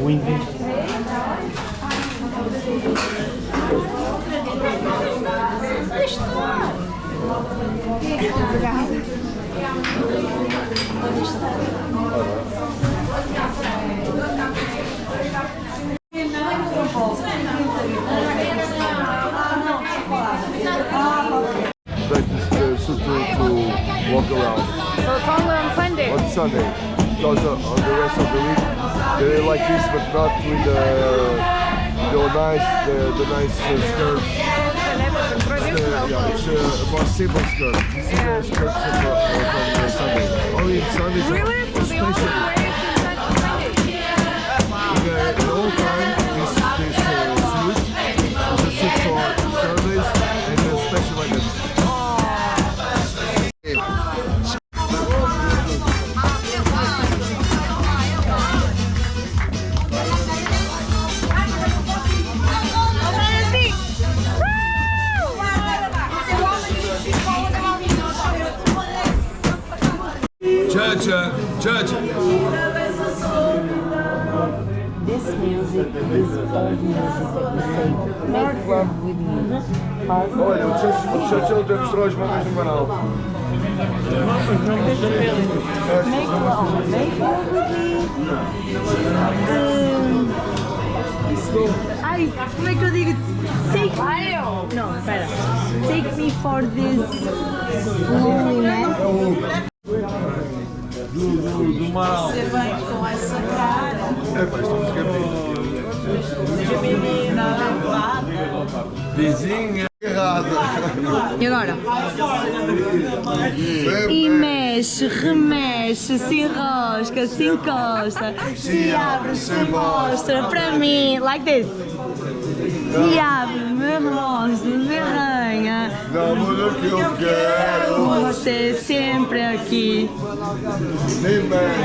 Windy. To walk around. So it's only on Sunday? On Sunday. Because on the rest of the week they're like this, but not with the nice skirts. Yeah, it's a more simple skirt. This is the skirts from Sunday. Only Sundays. Really? So they only Special. wear it from Sunday to Sunday? The whole time this suit is a suit for Sundays and a special like this. Church. This music is old music that we say, make love with me. Olha, o Churchill já mostrou as mãos no canal. Make love with me. Ai, como é que eu digo? Não, espera. Take me for this loneliness. Do Marau. Você vai com essa cara de menina Vizinha. Errada. E agora? E mexe, remexe, se enrosca, se encosta, se abre, se mostra para mim, like this. Se abre, me mostra, me arranha. Namoro que eu quero. Você sempre aqui.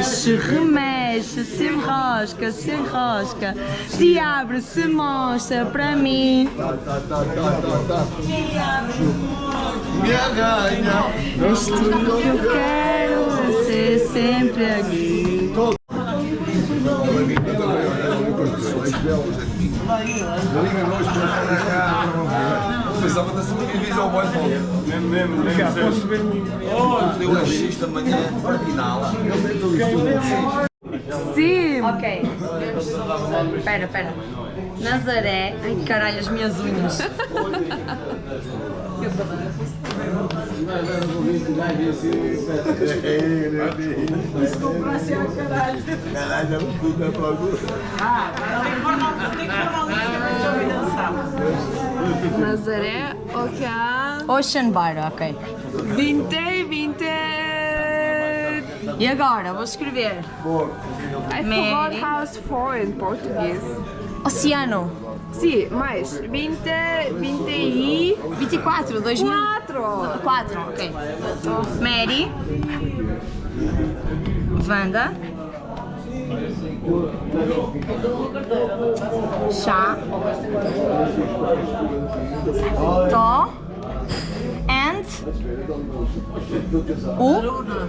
Se remexe, se enrosca, se abre, se mostra para mim. Me arranha. És tudo que eu quero, você sempre aqui. Pensava na sua divisão mais bom. Deu a X da manhã para final. Sim! Ok. Espera. Nazaré. Ai caralho, as minhas unhas. Caralho, puta bagulho. Nazaré, ok. Ocean Bar, ok. 20. E agora, vou escrever. I forgot how it's for in português. Oceano. Sim, mais 24, 2000. 4, ok. Mary. Wanda. Chá. Tó. And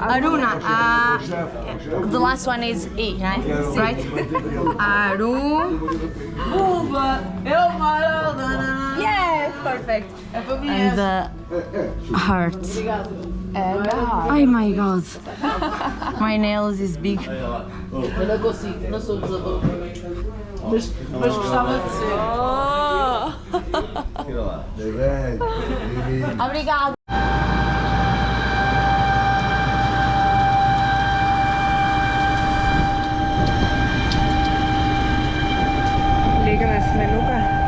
Aruna. The last one is E, right? Aru. Uva, eu moro. Yeah, perfect. É para mim And the heart. And a heart. Oh my god. My nails is big. Eu não consigo, não sou usador. Mas gostava de ser. Obrigada. Liga nesse menu, cara.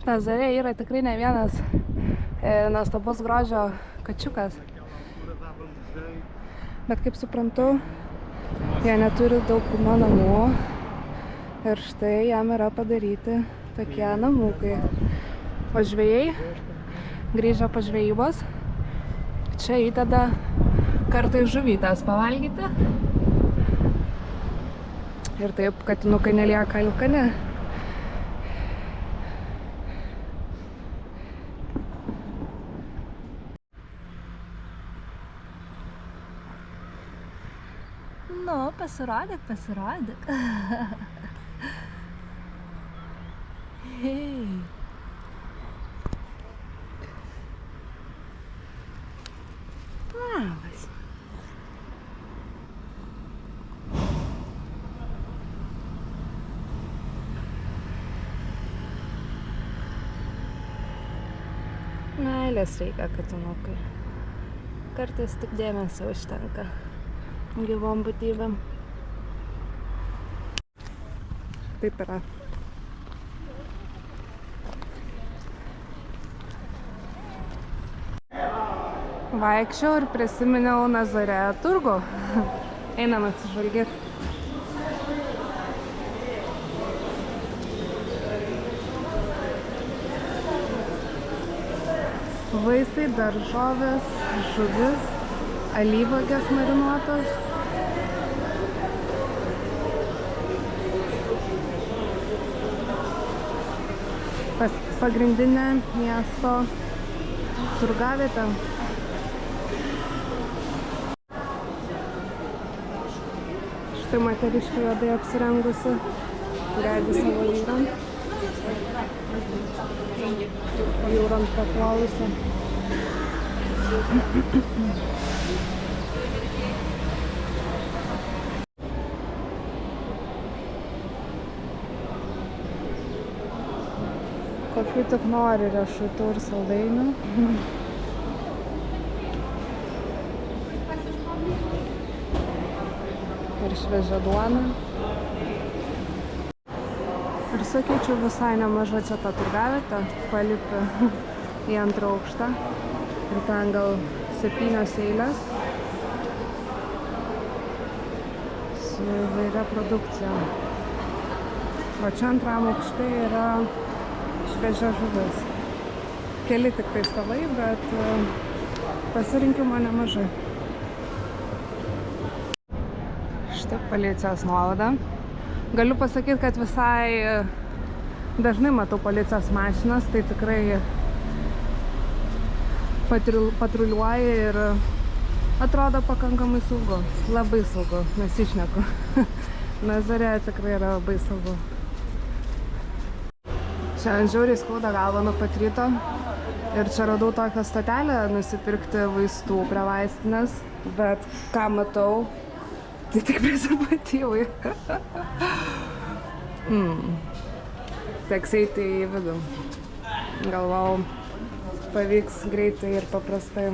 Nazare yra tikrai ne vienas nuostabus grožio kačiukas. Bet kaip suprantu, jie neturi daug namų ir štai jam yra padaryti tokie namukai. O žvejai grįžę po žvejybos čia įdeda kartais žuvytės pavalgyti. Ir taip katinukai nelieka alkani. Nu, pasirodyk. Hei. Labas. Meilės reikia katinukai. Kartais tik dėmesio užtenka gyvom būtybėm. Taip yra. Vaikščiau ir prisiminiau Nazare turgų. Einam apsižvalgyti. Vaisiai, daržovės, žuvis, alyvuogės marinuotos. Pagrindinė miesto turgavietė. Štai moteriškė juodai apsirengusi, gaidi savo vyram. Jūran paklausė. Kokių tik nori riešutų ir saldainių. Ir šviežia duona. Ir sakyčiau, visai nemaža čia ta turgavietė. Palipi į antrą aukštą. Ir ten gal 7 eilės. Su įvairia produkcija. O čia antram aukšte yra šviežia žuvis. Keli tik tai stalai, bet pasirinkimo nemažai. Štai policijos nuovada. Galiu pasakyti, kad visai dažnai matau policijos mašinas, tai tikrai patruliuoja ir atrodo pakankamai saugu. Labai saugu, nesišneku. Nazare tikrai yra labai saugu. Šiandien žiauriai skauda galvą nuo pat ryto ir čia radau tokią stotelę nusipirkti vaistų prie vaistinės, bet ką matau, tai tik prezervatyvai. Teks eiti į vidų. Galvau, pavyks greitai ir paprastai.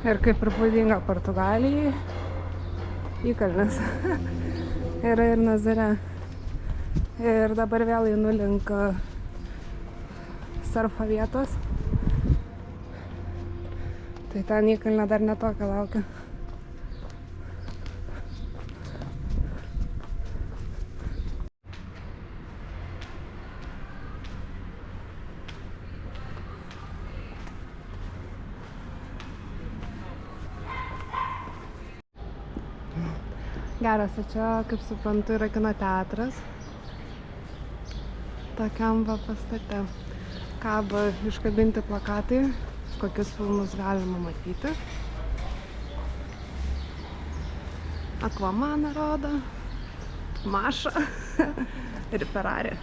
Ir kaip ir būdinga Portugalijai, įkalnis yra ir Nazare. Ir dabar vėl einu link surfo vietos. Tai ten įkalnė dar netokia laukia. Geras, o čia, kaip suprantu, yra kino teatras. Tokiam va pastate kabo iškabinti plakatai, kokius filmus galima matyti. Aquamaną rodo, Mašą ir Ferrari.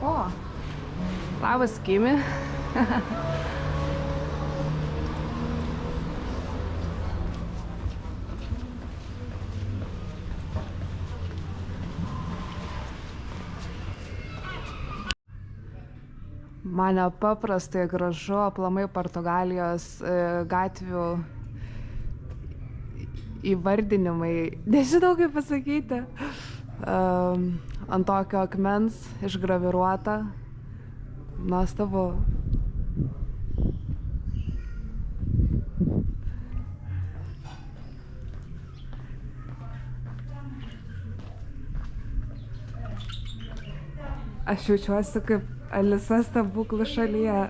O, labas, Kimi. Man nepaprastai gražu aplamai Portugalijos gatvių įvardinimai. Nežinau, kaip pasakyti. Ant tokio akmens išgraviruota. Nuostabu. Aš jaučiuosi kaip Alisa stebuklų šalyje.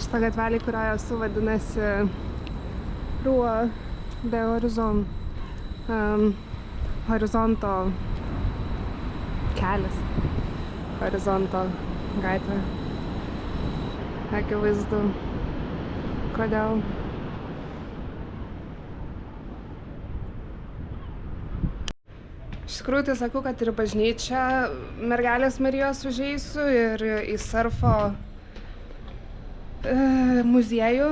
Šitą gatvelį, kurioje esu, vadinasi Rua de Horizon. Horizonto kelias. Horizonto gatvė. Akivaizdu. Kodėl? Iš tikrųjų, tai sakau, kad ir bažnyčią Mergelės Marijos užeisiu ir į surfo muziejų,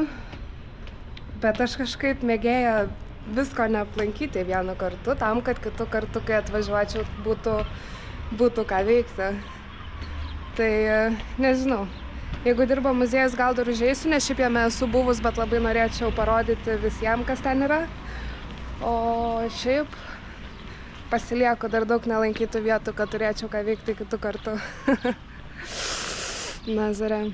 bet aš kažkaip mėgėja visko neaplankyti vienu kartu, tam, kad kitu kartu, kai atvažiuočiau, būtų ką veikti. Tai nežinau, jeigu dirba muziejus, gal dar užeisiu, nes šiaip jame esu buvus, bet labai norėčiau parodyti visiems, kas ten yra. O šiaip pasilieku dar daug nelankytų vietų, kad turėčiau ką veikti kitu kartu. Nazaré.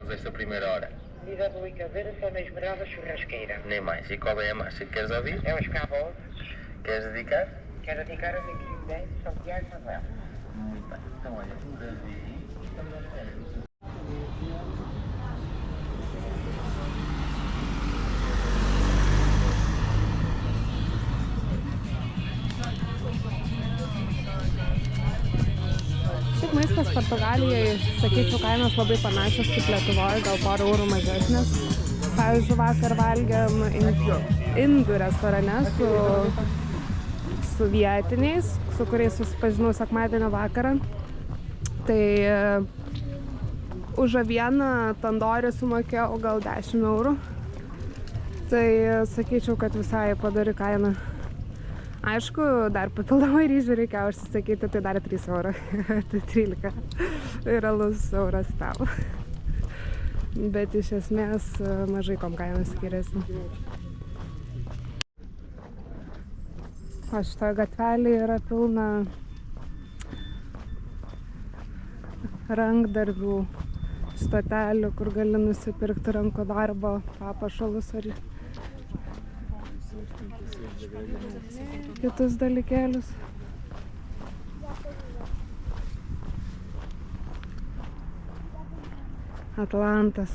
Esta primeira hora. Vida Rui Caveira, só na Esmeralda Churrasqueira. Nem mais. E qual é a marcha que queres ouvir? É os Cabos. Queres dedicar? Quero dedicar aos amigos 10 de São Tiago e Manuel. Muito bem. Então, olha, um Davi. Estamos à espera. Šiaip maistas Portugalijoje, sakyčiau, kainos labai panašios kaip Lietuvoje, gal porą eurų mažesnės. Pavyzdžiui, vakar valgėm indų restorane su vietiniais, su kuriais susipažinau sekmadienio vakarą. Tai už avieną tandorį sumokėjau gal 10 eurų. Tai sakyčiau, kad visai padori kaina. Aišku, dar papildomai ryžių reikia užsisakyti, tai dar 3 eurų. Tai 13. Realus euras tau. Bet iš esmės mažai kom kainos skiriasi. O šitoje gatvelėje yra pilna rankdarbių stotelių, kur gali nusipirkti rankų darbo papuošalus ar kitus dalykėlius. Atlantas.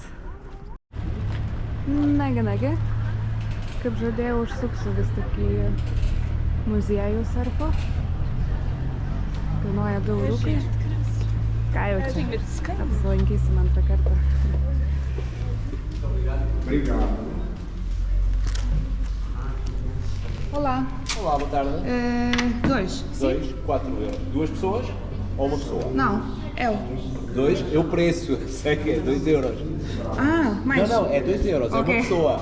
Nagi. Kaip žadėjau, užsuksiu vis tik į muziejų surfo. Kainuoja 2 eurukai. Ką jau čia? Apsilankysim antrą kartą. Olá. Olá, boa tarde. 2. 4 euros. 2 pessoas ou uma pessoa? Não, eu. 2? É o preço, sei que é 2 euros. Ah, mais. Não, é 2 euros, é Ok. uma pessoa.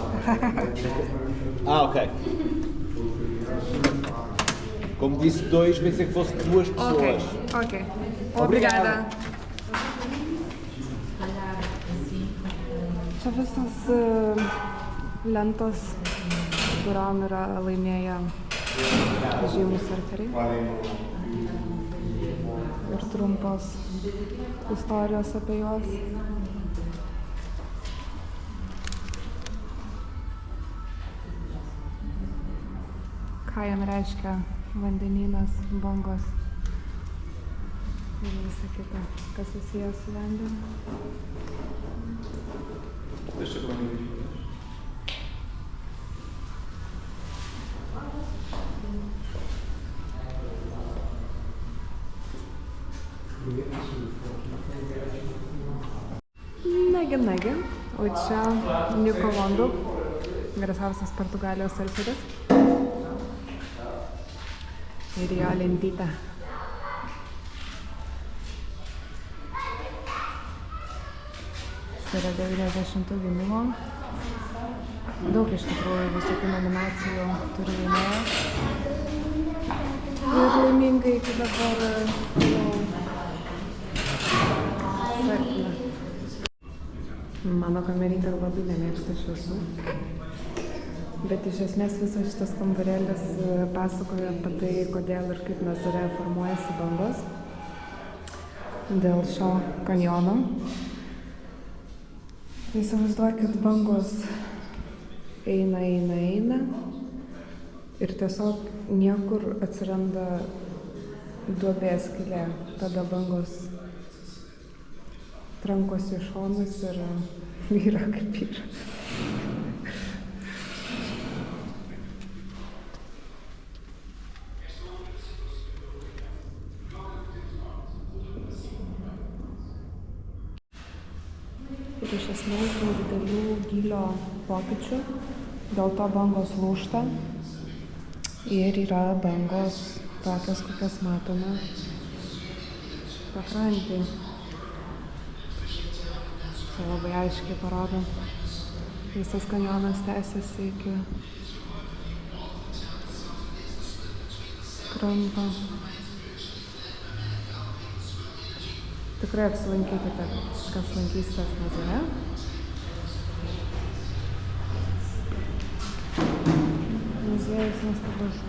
Ok. Como disse 2, pensei que fosse 2 pessoas. Ok. Obrigada. Čia visas lentos, kuriom yra laimėję žymūs surferiai. ir trumpos istorijos apie juos. Ką jam reiškia vandenynas, bangos ir visa kita, kas susijęs su vandeniu. Nagi, o čia Niko Vondu, garsiausias Portugalijos surferis. Ir jo lentytė. Jis yra 90 gimimo. Daug iš tikrųjų visokių nominacijų turi laimėjęs. Ir laimingai iki dabar jau surfina. Mano kamerytė labai nemėgsta šviesų. Bet iš esmės visas šitas kambarėlis pasakoja apie tai, kodėl ir kaip Nazare formuojasi bangos dėl šio kanjono. Įsivaizduokit, bangos eina ir tiesiog niekur atsiranda duobės skylė. Tada bangos trankosi į šonus ir yra kaip yra. Ir iš esmės dėl didelių gylio pokyčių, dėl to bangos lūžta ir yra bangos tokios, kokias matome pakrantėj. Tai labai aiškiai parodo. Visas kanjonas tęsiasi iki kranto. Tikrai apsilankykite, kas lankysitės Nazare. Muziejus nuostabus.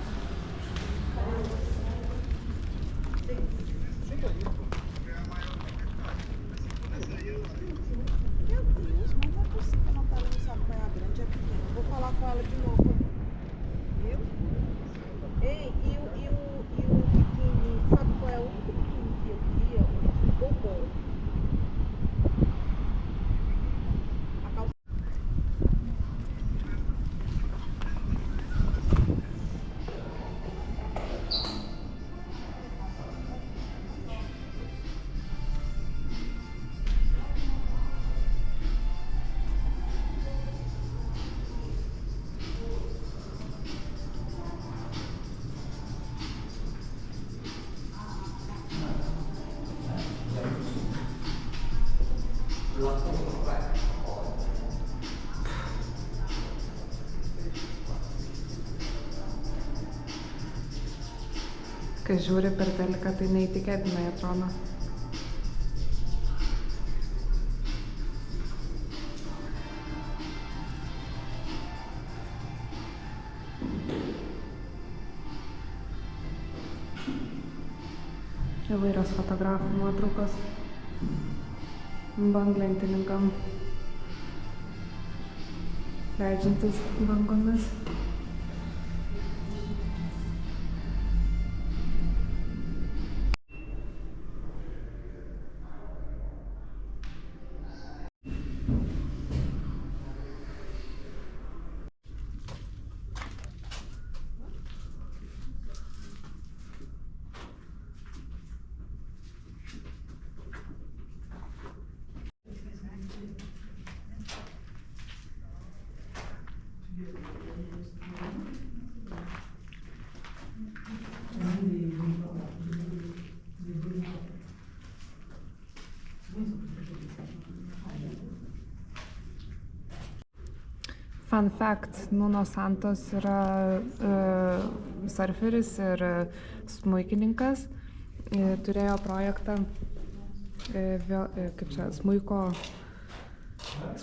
Kai žiūri per teliką, tai neįtikėtinai atrodo. Įvairios fotografų nuotraukos banglentininkam leidžiantis bangomis. Fun fact, Nuno Santos yra surferis ir smuikininkas. Turėjo projektą, kaip čia,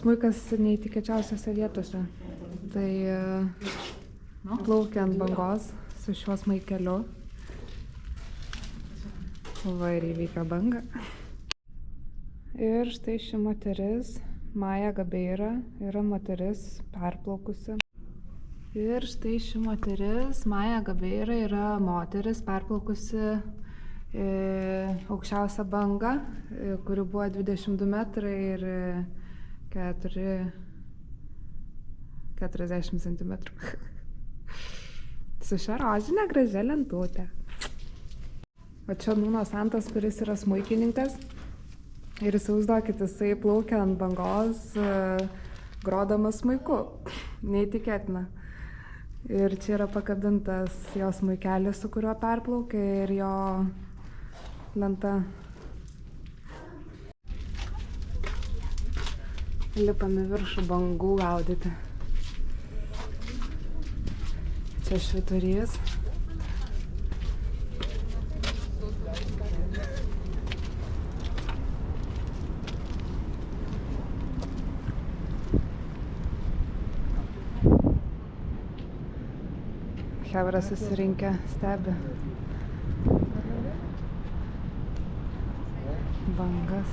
smuikas neįtikėčiausiose vietose. Tai plaukia ant bangos su šiuo smuikeliu. Va ir įvykę bangą. Ir štai ši moteris, Maja Gabeira, yra moteris perplaukusi. Ir štai ši moteris, Maja Gabeira, yra moteris perplaukusi aukščiausią bangą, kuri buvo 22 metrai ir 40 centimetrų. Su šia rožinė gražia lentutė. O čia Nuno Santos, kuris yra smuikininkas. Ir įsivaizduokit, jisai plaukia ant bangos, grodamas smuiku. Neįtikėtina. Ir čia yra pakabintas jo smuikelis, su kuriuo perplaukia, ir jo lenta. Lipame viršų bangų gaudyti. Čia švyturys. Chebra susirinkę stebi bangas.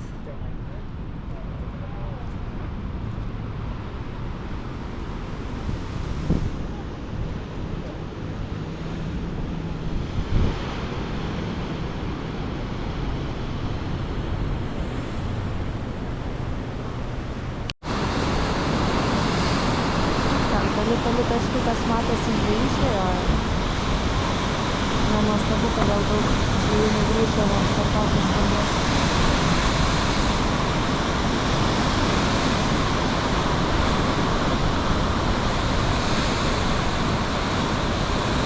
Toli taškiukas matosi žvejai žvejoja. Nenuostabu, kodėl daug žvejų negrįždavo per tokias bangas.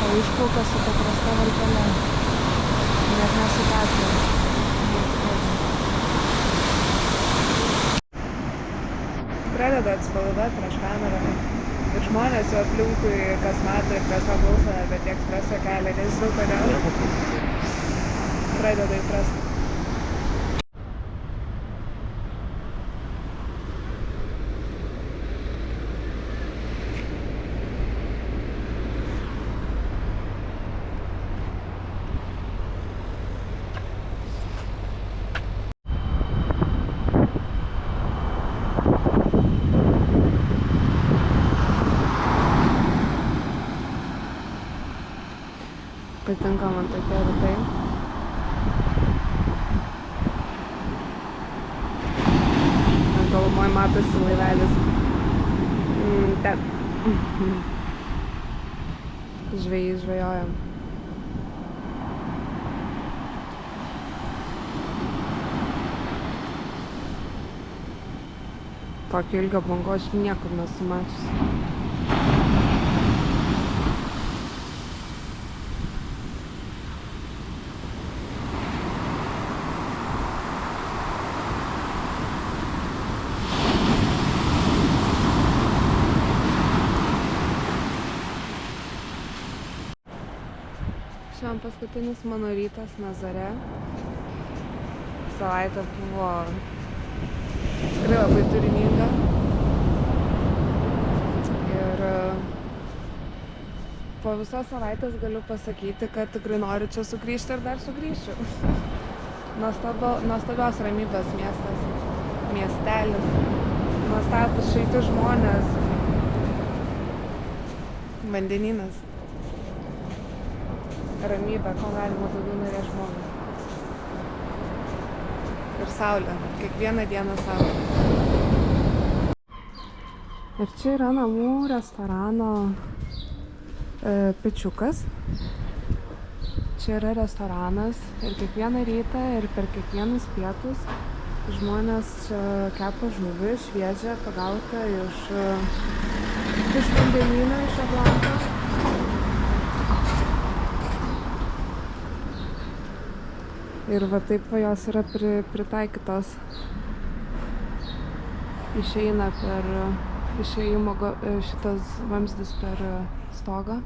O išplauka su paprasta valtele. Net nesupatė. Pradeda atsipalaiduoti prieš kamerą. Ir žmonės jau aplinkui, kas mato ir kas klauso, bet tiek streso kelia, nežinau kodėl. Pradeda įprasti. Patinka man tokie rytai. Tolumoj matosi laivelis. Ten. Žvejai žvejoja. Tokio ilgio bango aš niekur nesu mačiusi. Šiandien paskutinis mano rytas Nazare. Savaitė buvo tikrai labai turininga. Ir po visos savaitės galiu pasakyti, kad tikrai noriu čia sugrįžti ir dar sugrįšiu. Nuostabios ramybės miestas, miestelis, nuostabūs šilti žmonės, vandenynas. Ramybė, ko galima daugiau norėti žmonės. Ir saulė, kiekvieną dieną saulė. Ir čia yra namų restorano Pečiukas. Čia yra restoranas ir kiekvieną rytą ir per kiekvienus pietus žmonės čia kepa žuvį, šviežią, pagautą iš vandenyno, iš Atlanto. Ir va taip va jos yra pritaikytos. Išeina per išėjimo šitas vamzdis per stogą.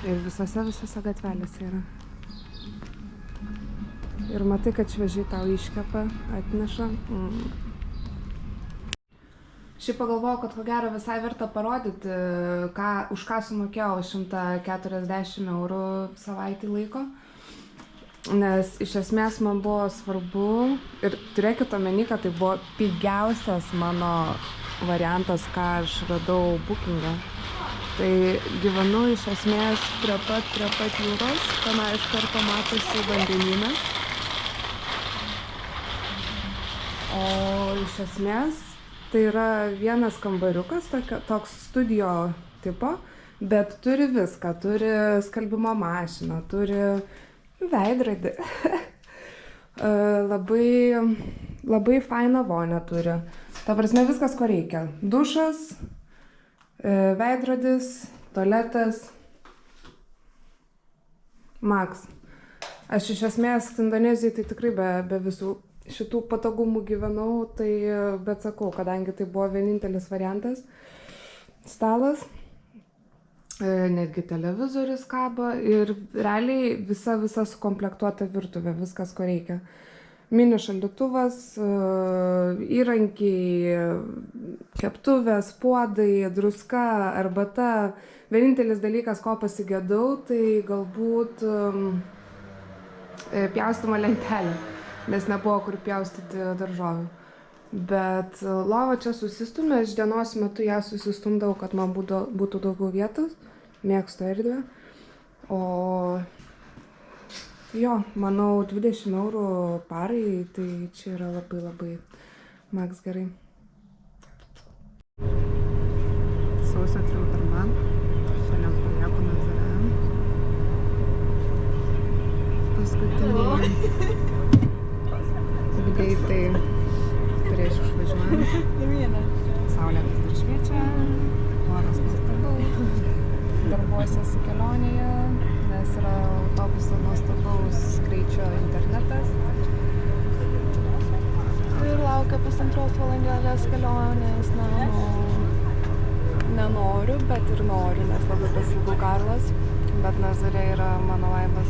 Ir visose gatvelėse yra. Ir matai, kad šviežiai tau iškepa, atneša. Šiaip pagalvojau, kad ko gero visai verta parodyti, už ką sumokėjau 140 eurų savaitį laiko. Nes iš esmės man buvo svarbu ir turėkit omeny, kad tai buvo pigiausias mano variantas, ką aš radau Booking'e. Tai gyvenu iš esmės prie pat jūros, ten iš karto matosi vandenynas. O iš esmės tai yra vienas kambariukas, toks studio tipo, bet turi viską, turi skalbimo mašiną, turi veidrodį. Labai fainą vonią turi. Ta prasme viskas, ko reikia. Dušas, veidrodis, tualetas. Max. Aš iš esmės Indonezijai tai tikrai be visų šitų patogumų gyvenau, tai bet sakau, kadangi tai buvo vienintelis variantas, stalas, netgi televizorius kaba ir realiai visa sukomplektuota virtuvė, viskas, ko reikia. Mini šaldytuvas, įrankiai, keptuvės, puodai, druska, arbata. Vienintelis dalykas, ko pasigedau, tai galbūt pjaustymo lentelė, nes nebuvo kur pjaustyti daržovių. Bet lova čia susistumė, aš dienos metu ją susistumdavau, kad man būtų daugiau vietos, mėgstu erdvę. O jo, manau, 20 eurų parai, tai čia yra labai Max gerai. Sausio trimparman, šiandien palieku Nazare. Paskutiniai greitai prieš išvažiuojant. Saulė vis dar šviečia, oras nuostabaus, darbuosiuosi kelionėje, nes yra autobuso nuostabaus greičio internetas. Ir laukia 1,5 valandėlės kelionės namo. Nenoriu, bet ir noriu, nes labai pasilgau Karlas, bet Nazarė yra mano laimės